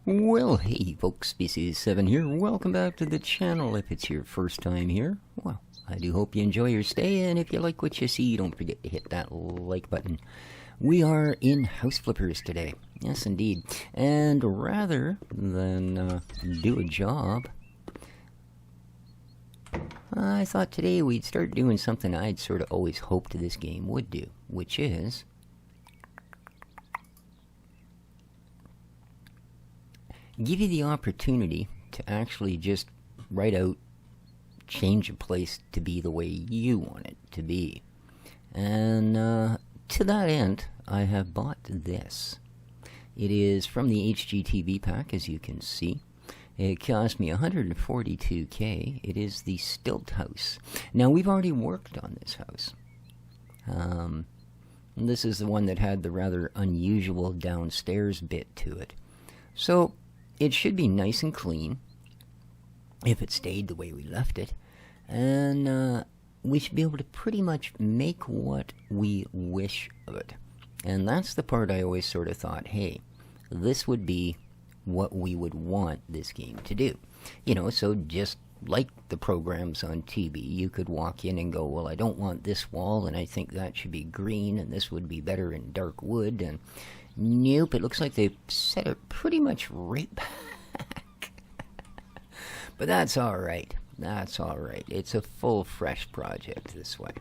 Well, hey folks, this is 7 here. Welcome back to the channel. If it's your first time here, well, I do hope you enjoy your stay, and if you like what you see, don't forget to hit that like button. We are in House Flippers today. Yes, indeed. And rather than do a job, I thought today we'd start doing something I'd sort of always hoped this game would do, which is give you the opportunity to actually just write out, change a place to be the way you want it to be. And to that end, I have bought this. It is from the HGTV pack, as you can see. It cost me 142k. It is the Stilt House. Now, we've already worked on this house. This is the one that had the rather unusual downstairs bit to it. So it should be nice and clean if it stayed the way we left it. And we should be able to pretty much make what we wish of it. And that's the part I always sort of thought, hey, this would be what we would want this game to do. You know, so just like the programs on TV, you could walk in and go, well, I don't want this wall, and I think that should be green, and this would be better in dark wood, and nope, it looks like they've set it pretty much right back. But that's alright. That's alright. It's a full, fresh project this way.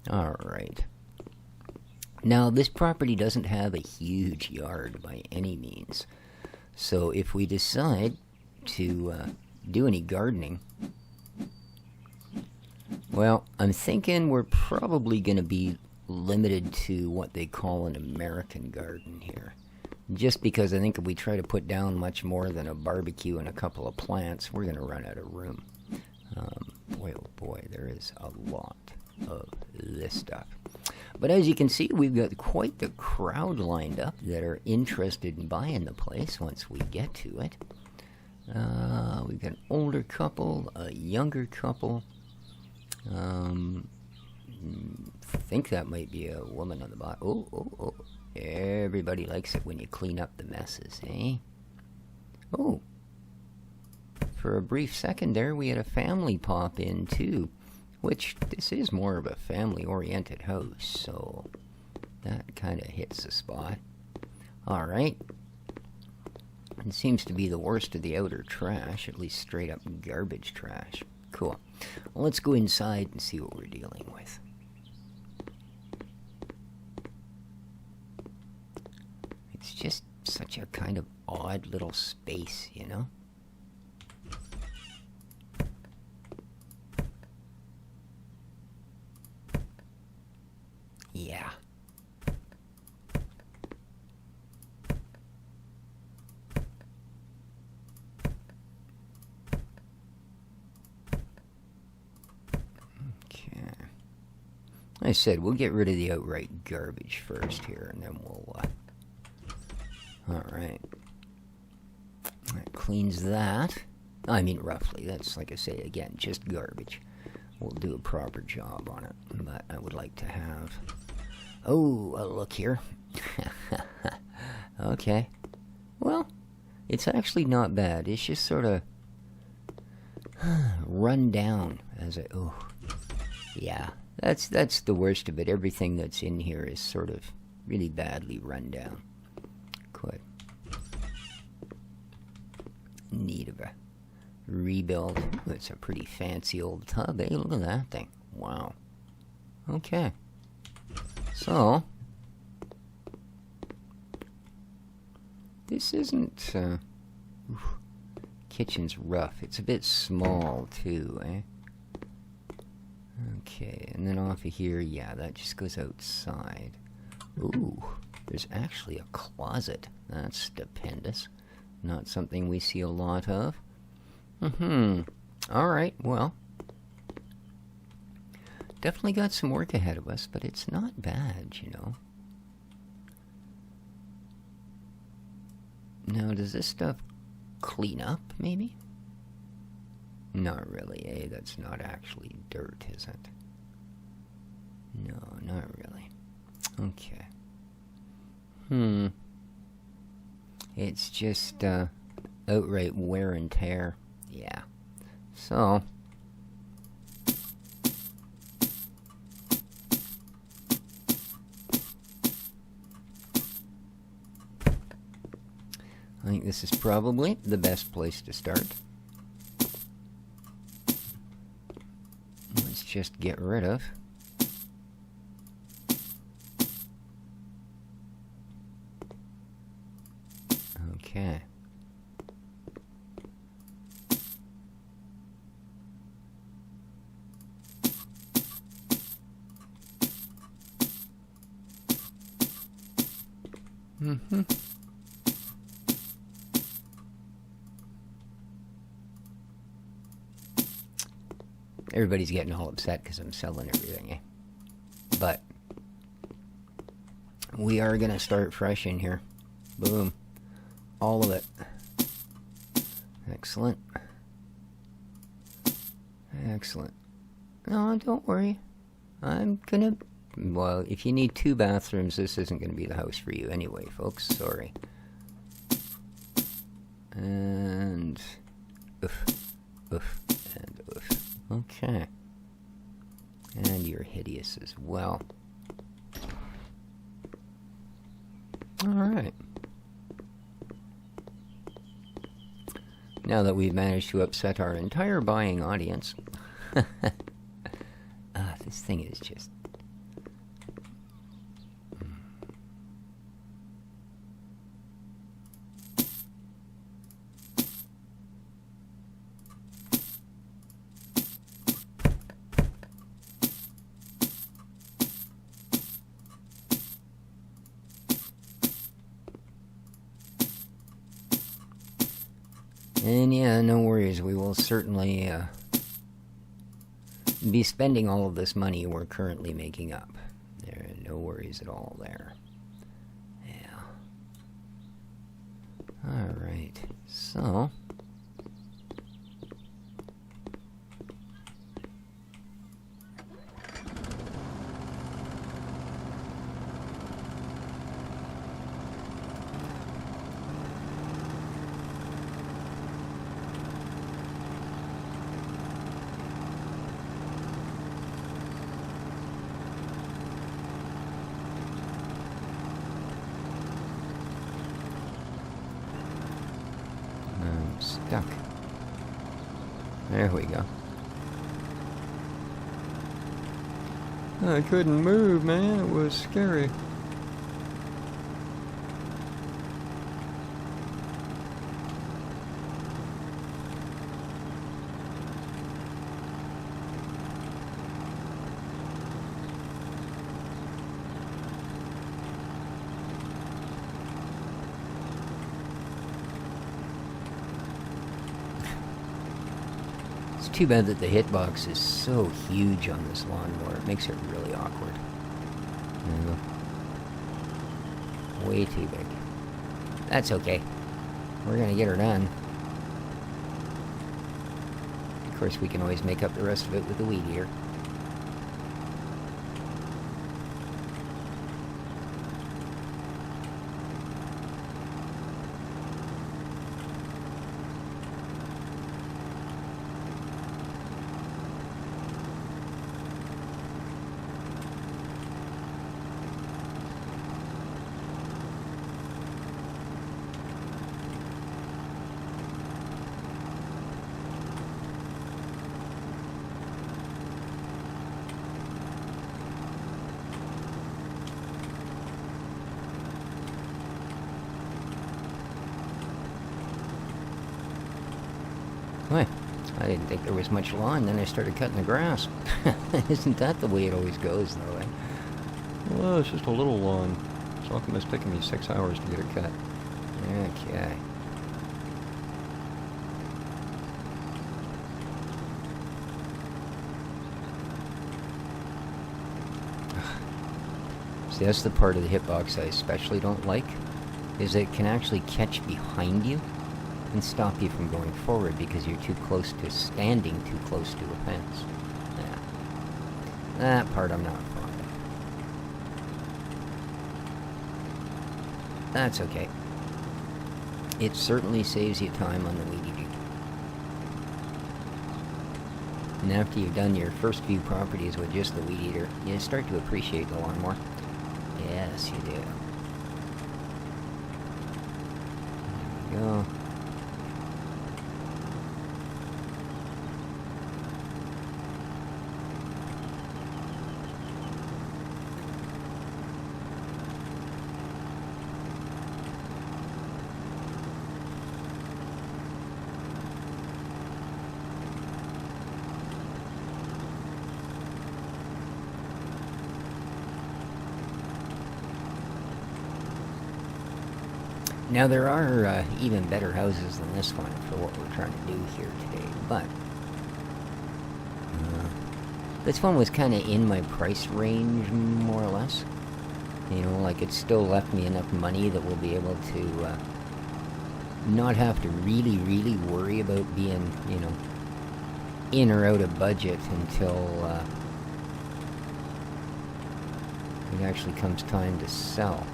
Alright. Now, this property doesn't have a huge yard by any means. So if we decide to do any gardening, well, I'm thinking we're probably going to be limited to what they call an American garden here. Just because I think if we try to put down much more than a barbecue and a couple of plants, we're going to run out of room. Boy, oh boy, there is a lot of this stuff. But as you can see, we've got quite the crowd lined up that are interested in buying the place once we get to it. We've got an older couple, a younger couple. I think that might be a woman on the bottom. Oh. Everybody likes it when you clean up the messes, eh? Oh. For a brief second there, we had a family pop in, too. Which, this is more of a family-oriented house, so that kind of hits the spot. Alright. It seems to be the worst of the outer trash, at least straight-up garbage trash. Cool. Well, let's go inside and see what we're dealing with. It's just such a kind of odd little space, you know? Yeah. Okay. I said we'll get rid of the outright garbage first here, and then we'll alright. That cleans that. I mean, roughly. That's, like I say, again, just garbage. We'll do a proper job on it, but I would like to have... Oh, a look here. Okay. Well, it's actually not bad. It's just sort of run down as I... Oh, yeah. That's the worst of it. Everything that's in here is sort of really badly run down. Quite need of a rebuild. Ooh, it's a pretty fancy old tub, eh? Look at that thing. Wow. Okay. So, this isn't, kitchen's rough. It's a bit small, too, eh? Okay, and then off of here, yeah, that just goes outside. Ooh, there's actually a closet. That's stupendous. Not something we see a lot of. Alright, well. Definitely got some work ahead of us, but it's not bad, you know. Now, does this stuff clean up, maybe? Not really, eh? That's not actually dirt, is it? No, not really. Okay. It's just, outright wear and tear. Yeah. So I think this is probably the best place to start. Let's just get rid of okay. Everybody's getting all upset because I'm selling everything, eh? But we are going to start fresh in here. Boom. All of it. Excellent. Excellent. No, don't worry. I'm going to... Well, if you need 2 bathrooms, this isn't going to be the house for you anyway, folks. Sorry. And... Oof. Oof. And oof. Okay. And you're hideous as well. Alright. Now that we've managed to upset our entire buying audience. This thing is just... And yeah, no worries, we will certainly be spending all of this money we're currently making up. There are no worries at all there. Yeah. Alright, so... stuck. There we go. I couldn't move, man. It was scary. Too bad that the hitbox is so huge on this lawnmower. It makes it really awkward. Way too big. That's okay. We're gonna get her done. Of course, we can always make up the rest of it with the weed eater. Why? I didn't think there was much lawn, then I started cutting the grass. Isn't that the way it always goes, though, eh? Well, it's just a little lawn. So how come it's taking me 6 hours to get it cut? Okay. See, that's the part of the hitbox I especially don't like, is it can actually catch behind you and stop you from going forward because you're too close to standing too close to a fence. Yeah. That part I'm not fond of. That's okay. It certainly saves you time on the weed eater. And after you've done your first few properties with just the weed eater, you start to appreciate the lawnmower. Yes, you do. There we go. Now there are even better houses than this one for what we're trying to do here today, but this one was kind of in my price range, more or less. You know, like it still left me enough money that we'll be able to not have to really worry about being, you know, in or out of budget until it actually comes time to sell.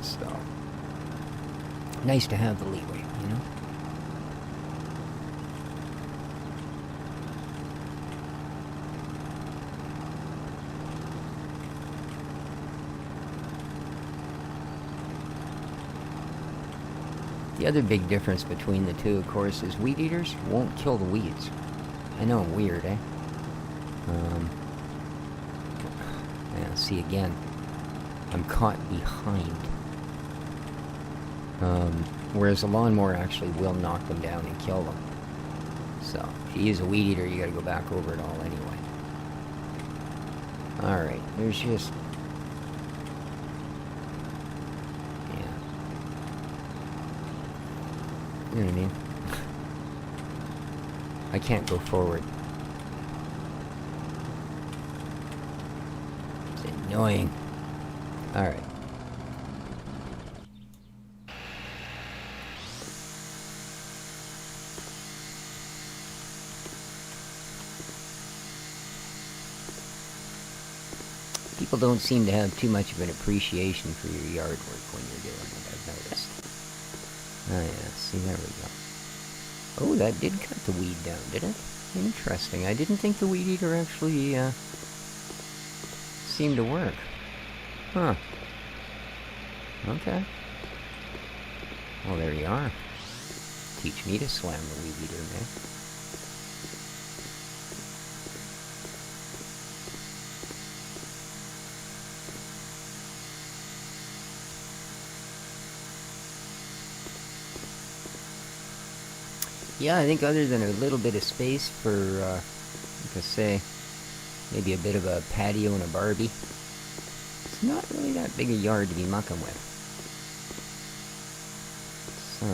So, nice to have the leeway, you know? The other big difference between the two, of course, is weed eaters won't kill the weeds. I know, weird, eh? Yeah, see again, I'm caught behind. Whereas a lawnmower actually will knock them down and kill them. So, if you use a weed eater, you gotta go back over it all anyway. Alright, there's just... yeah. You know what I mean? I can't go forward. It's annoying. Alright. People don't seem to have too much of an appreciation for your yard work when you're doing it, I've noticed. Oh yeah, see, there we go. Oh, that did cut the weed down, did it? Interesting. I didn't think the weed eater actually, seemed to work. Huh. Okay. Well, there you are. Teach me to slam the weed eater, man. Yeah, I think other than a little bit of space for, like I say, maybe a bit of a patio and a Barbie, it's not really that big a yard to be mucking with. So...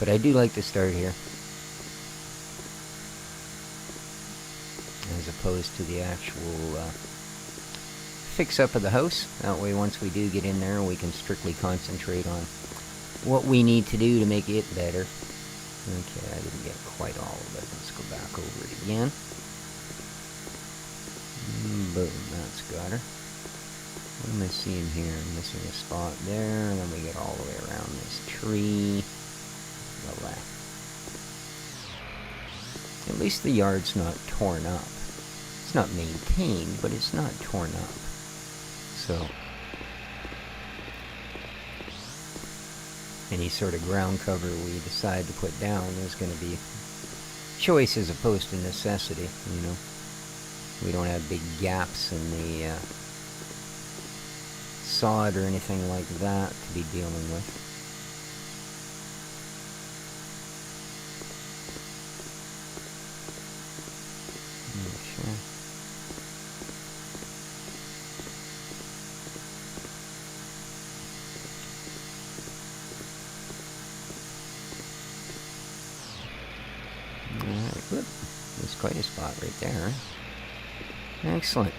but I do like to start here, as opposed to the actual, fix-up of the house. That way, once we do get in there, we can strictly concentrate on what we need to do to make it better. Okay, I didn't get quite all of it. Let's go back over it again. Boom, that's got her. What am I seeing here? I'm missing a spot there, and then we get all the way around this tree. The left. At least the yard's not torn up. It's not maintained, but it's not torn up. So, any sort of ground cover we decide to put down is going to be choice as opposed to necessity, you know. We don't have big gaps in the sod or anything like that to be dealing with. Okay. Whoop. There's quite a spot right there. Excellent.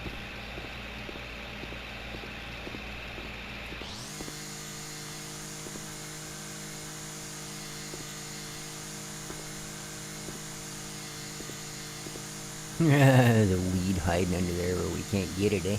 The weed hiding under there where we can't get it, eh?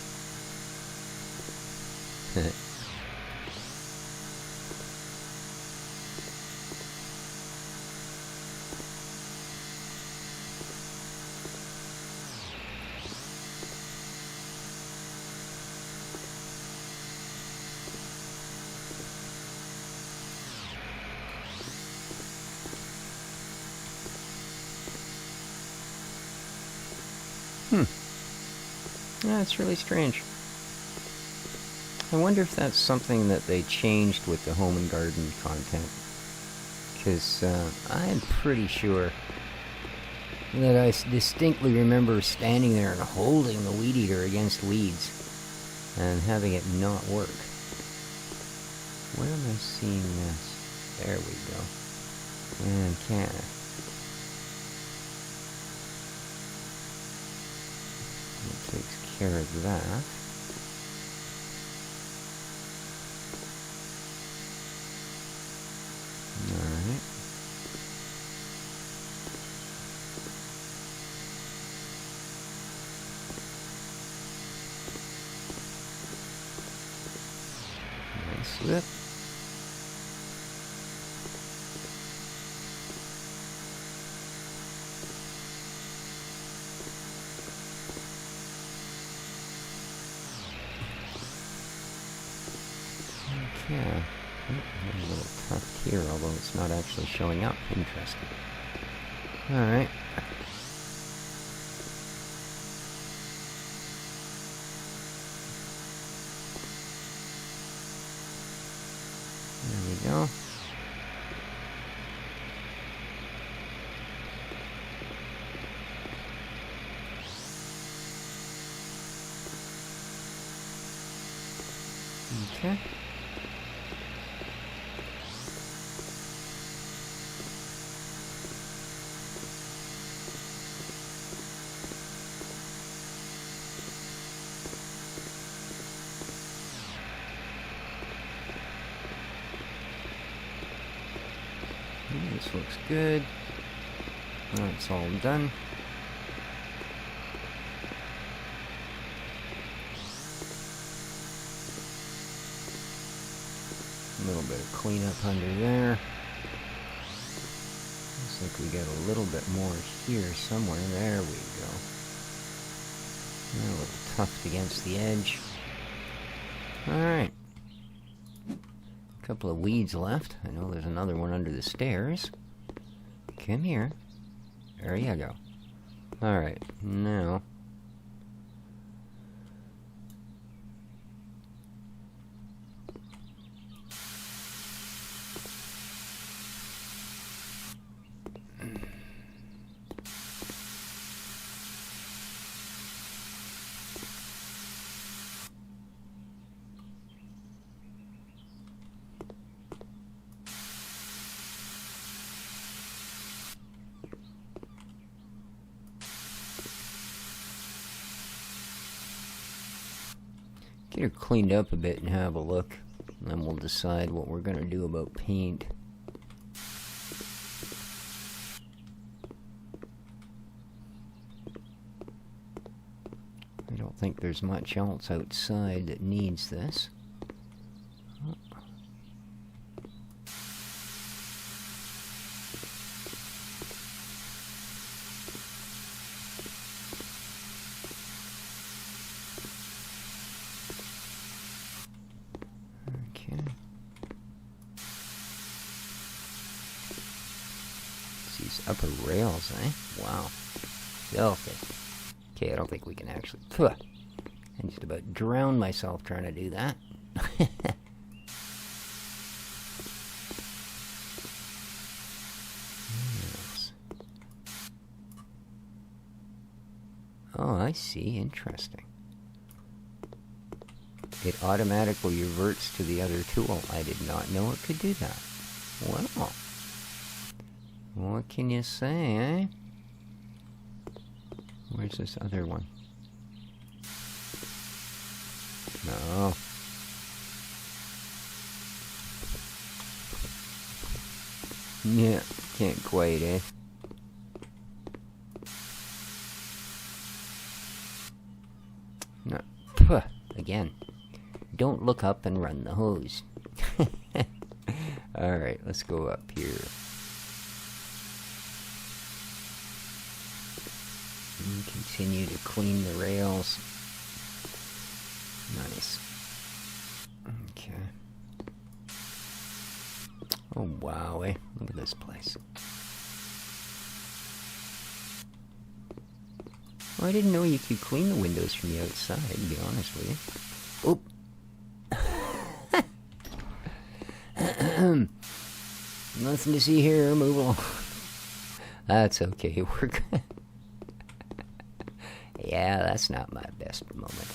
Yeah, it's really strange. I wonder if that's something that they changed with the home and garden content. Because I'm pretty sure that I distinctly remember standing there and holding the weed eater against weeds and having it not work. Where am I seeing this? There we go. And can't. It takes care of that. Alright. Nice whip. Okay. A little tuft here, although it's not actually showing up. Interesting. Alright. There we go. Okay. This looks good. That's all done. A little bit of cleanup under there. Looks like we got a little bit more here somewhere. There we go. A little tuft against the edge. Alright. Couple of weeds left. I know there's another one under the stairs. Come here. There you go. Alright, now get her cleaned up a bit and have a look. And then we'll decide what we're going to do about paint. I don't think there's much else outside that needs this. These upper rails, eh? Wow. Filthy. Okay, I don't think we can actually... Phew. I just about drowned myself trying to do that. Yes. Oh, I see. Interesting. It automatically reverts to the other tool. I did not know it could do that. Wow. What can you say, eh? Where's this other one? No. Yeah, can't quite, eh? look up and run the hose. Alright, let's go up here. And continue to clean the rails. Nice. Okay. Oh wow, eh? Look at this place. Well, I didn't know you could clean the windows from the outside, to be honest with you. Oop. Nothing to see here, move along. That's okay, we're good. Yeah, that's not my best moment.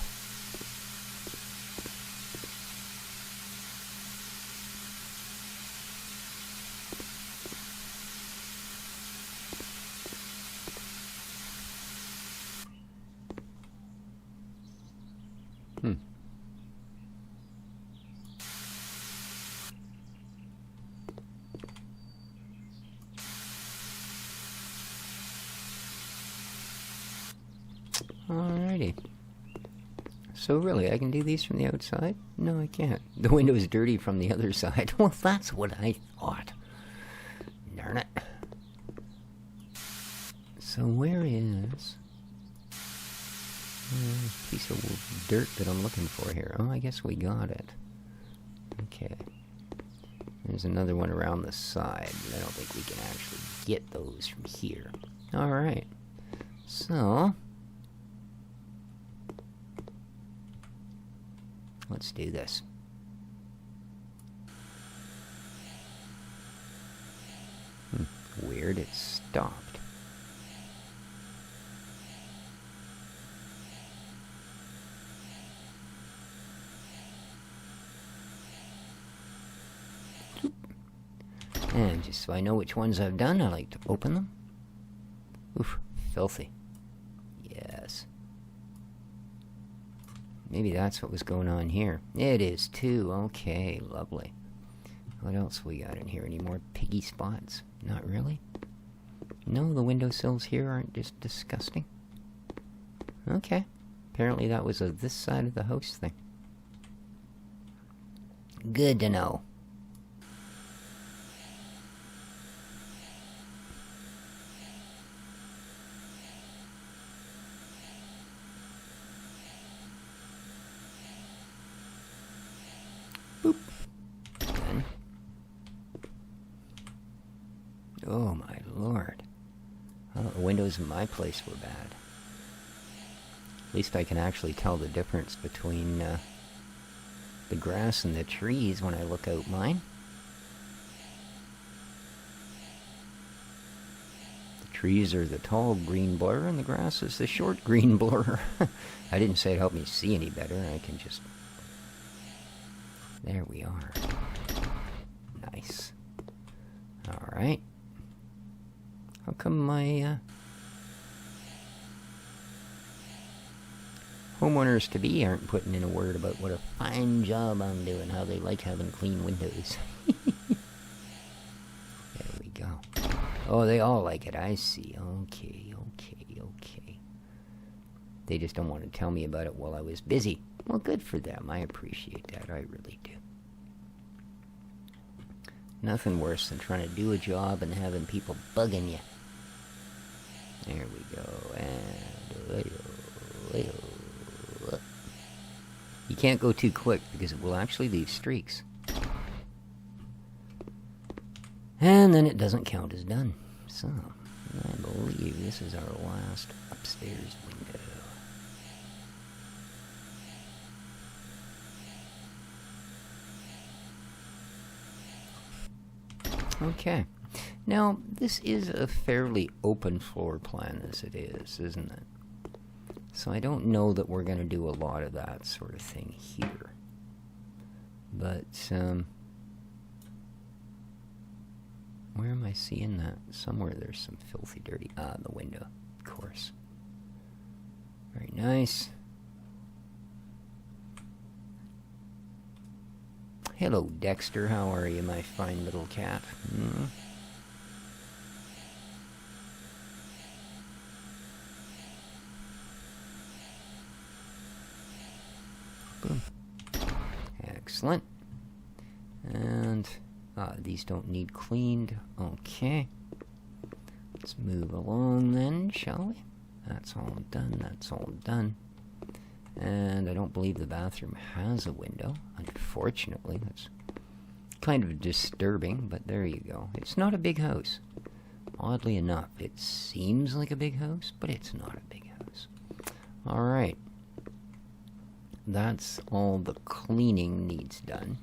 Alrighty. So really, I can do these from the outside? No, I can't. The window is dirty from the other side. Well, that's what I thought. Darn it. So where is a piece of dirt that I'm looking for here? Oh, I guess we got it. Okay. There's another one around the side. I don't think we can actually get those from here. Alright. So let's do this. Weird, it stopped. And just so I know which ones I've done, I like to open them. Oof, filthy. Yes. Maybe that's what was going on here. It is too. Okay, lovely. What else we got in here? Any more piggy spots? Not really. No, the windowsills here aren't just disgusting. Okay. Apparently that was a this side of the house thing. Good to know. Boop. Done. Oh my lord. Well, the windows in my place were bad. At least I can actually tell the difference between the grass and the trees when I look out mine. The trees are the tall green blur and the grass is the short green blur. I didn't say it helped me see any better. I can just... There we are. Nice. Alright. How come my homeowners-to-be aren't putting in a word about what a fine job I'm doing, how they like having clean windows? There we go. Oh, they all like it, I see. Okay, okay, okay. They just don't want to tell me about it while I was busy. Well, good for them. I appreciate that. I really do. Nothing worse than trying to do a job and having people bugging you. There we go. And... You can't go too quick because it will actually leave streaks. And then it doesn't count as done. So, I believe this is our last upstairs window. Okay. Now, this is a fairly open floor plan as it is, isn't it? So I don't know that we're going to do a lot of that sort of thing here. But, where am I seeing that? Somewhere there's some filthy dirty... Ah, the window, of course. Very nice. Hello, Dexter. How are you, my fine little cat? Hmm? Boom. Excellent. And these don't need cleaned. Okay. Let's move along then, shall we? That's all done. That's all done. And I don't believe the bathroom has a window. Unfortunately, that's kind of disturbing, but there you go. It's not a big house. Oddly enough, it seems like a big house, but it's not a big house. All right. That's all the cleaning needs done.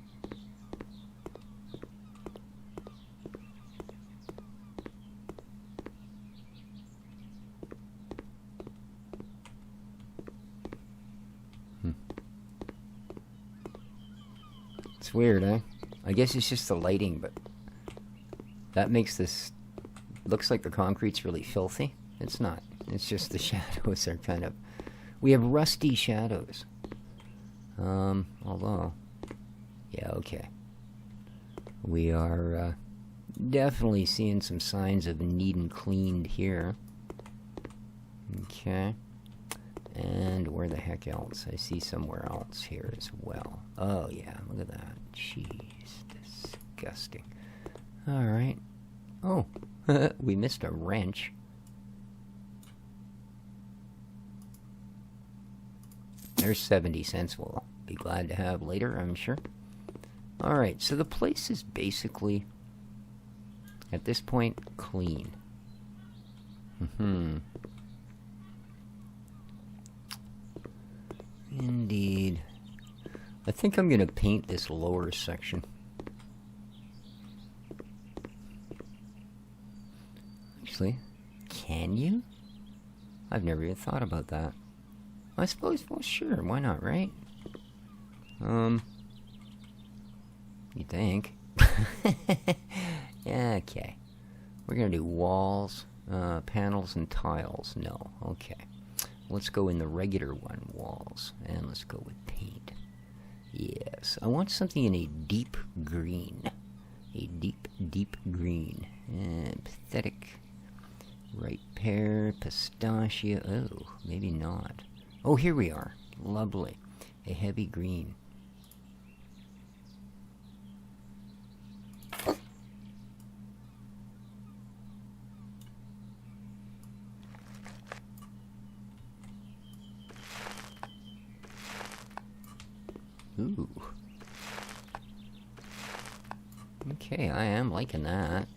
It's weird, eh? I guess it's just the lighting, but that makes this... Looks like the concrete's really filthy. It's not. It's just the shadows are kind of... We have rusty shadows. Although... Yeah, okay. We are definitely seeing some signs of needing cleaned here. Okay. And where the heck else? I see somewhere else here as well. Oh, yeah, look at that. Jeez, disgusting. Alright. Oh, we missed a wrench. There's 70 cents we'll be glad to have later, I'm sure. Alright, so the place is basically, at this point, clean. Indeed. I think I'm going to paint this lower section. Actually, can you? I've never even thought about that. I suppose, well, sure, why not, right? You think? Okay. We're going to do walls, panels, and tiles. No, okay. Let's go in the regular one, walls, and let's go with paint. Yes, I want something in a deep green. A deep, deep green. Pathetic. Right pear, pistachio. Oh, maybe not. Oh, here we are. Lovely. A heavy green. Ooh. Okay, I am liking that.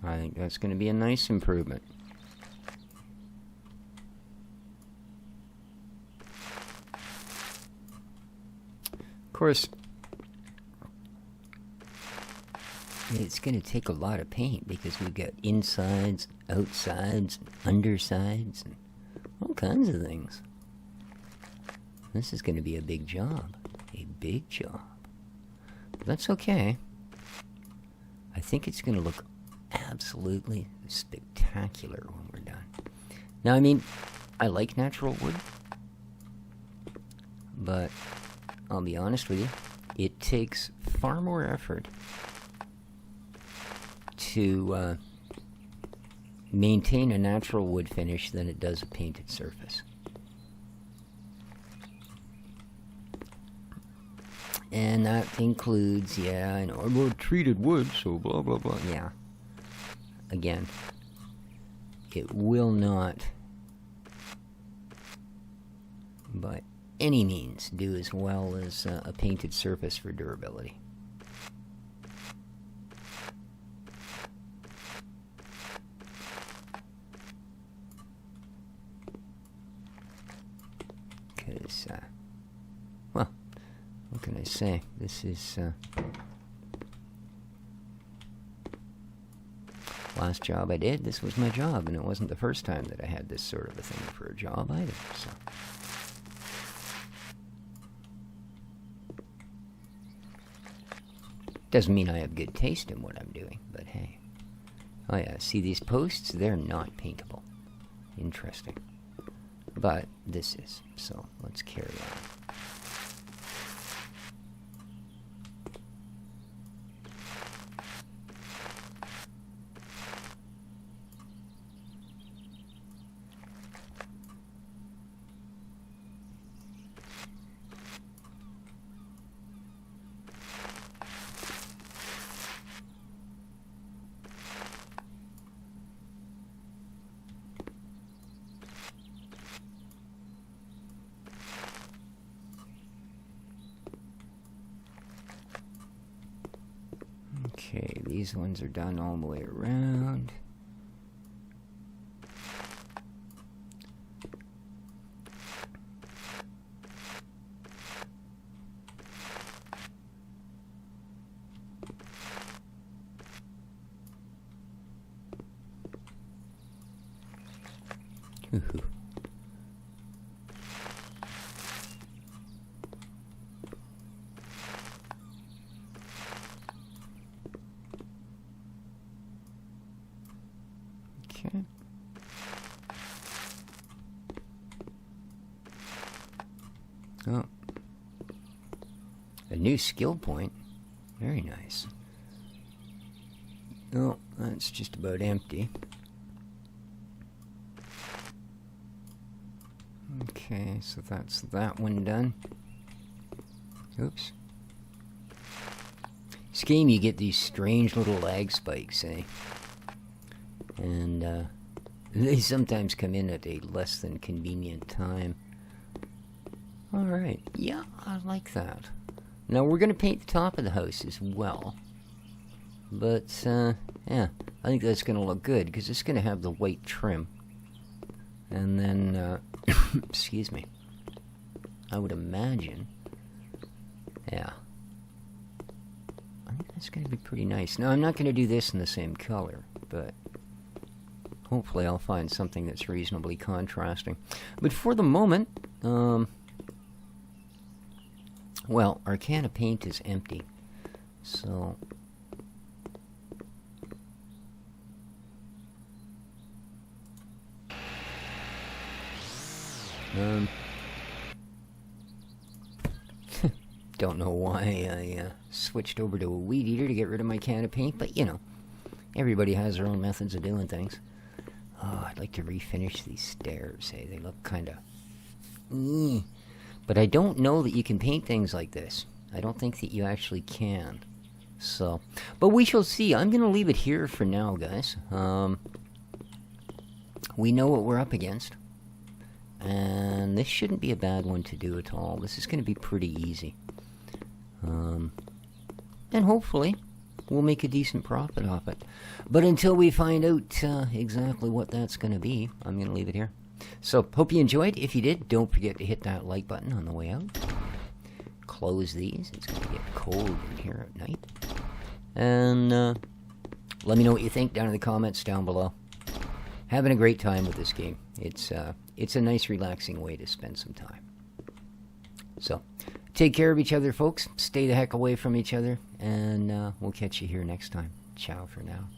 I think that's going to be a nice improvement. Of course, it's going to take a lot of paint because we've got insides, outsides, undersides, and all kinds of things. This is going to be a big job. A big job. But that's okay. I think it's going to look absolutely spectacular when we're done. Now, I mean, I like natural wood, but I'll be honest with you, it takes far more effort to maintain a natural wood finish than it does a painted surface. And that includes, yeah, I know, I'm treated wood, so blah, blah, blah. Yeah. Again, it will not, by any means, do as well as a painted surface for durability. Because, well, what can I say? This is, last job I did, this was my job, and it wasn't the first time that I had this sort of a thing for a job either, so. Doesn't mean I have good taste in what I'm doing, but hey. Oh yeah, see these posts? They're not paintable. Interesting. But this is, so let's carry on. Okay, these ones are done all the way around. Woohoo. Okay. Oh. A new skill point. Very nice. Oh, that's just about empty. Okay, so that's that one done. Oops. This game, you get these strange little lag spikes, eh? And they sometimes come in at a less than convenient time. Alright, yeah, I like that. Now we're going to paint the top of the house as well. But, yeah, I think that's going to look good, because it's going to have the white trim. And then, excuse me, I would imagine, yeah, I think that's going to be pretty nice. Now, I'm not going to do this in the same color, but hopefully I'll find something that's reasonably contrasting. But for the moment, well, our can of paint is empty, so don't know why I switched over to a weed eater to get rid of my can of paint, but you know, everybody has their own methods of doing things. Oh, I'd like to refinish these stairs. Hey, they look kind of... But I don't know that you can paint things like this. I don't think that you actually can. So, but we shall see. I'm going to leave it here for now, guys. We know what we're up against. And this shouldn't be a bad one to do at all. This is going to be pretty easy. And hopefully, we'll make a decent profit off it. But until we find out exactly what that's going to be, I'm going to leave it here. So, hope you enjoyed. If you did, don't forget to hit that like button on the way out. Close these. It's going to get cold in here at night. And let me know what you think down in the comments down below. Having a great time with this game. It's a nice, relaxing way to spend some time. So, take care of each other, folks. Stay the heck away from each other. And we'll catch you here next time. Ciao for now.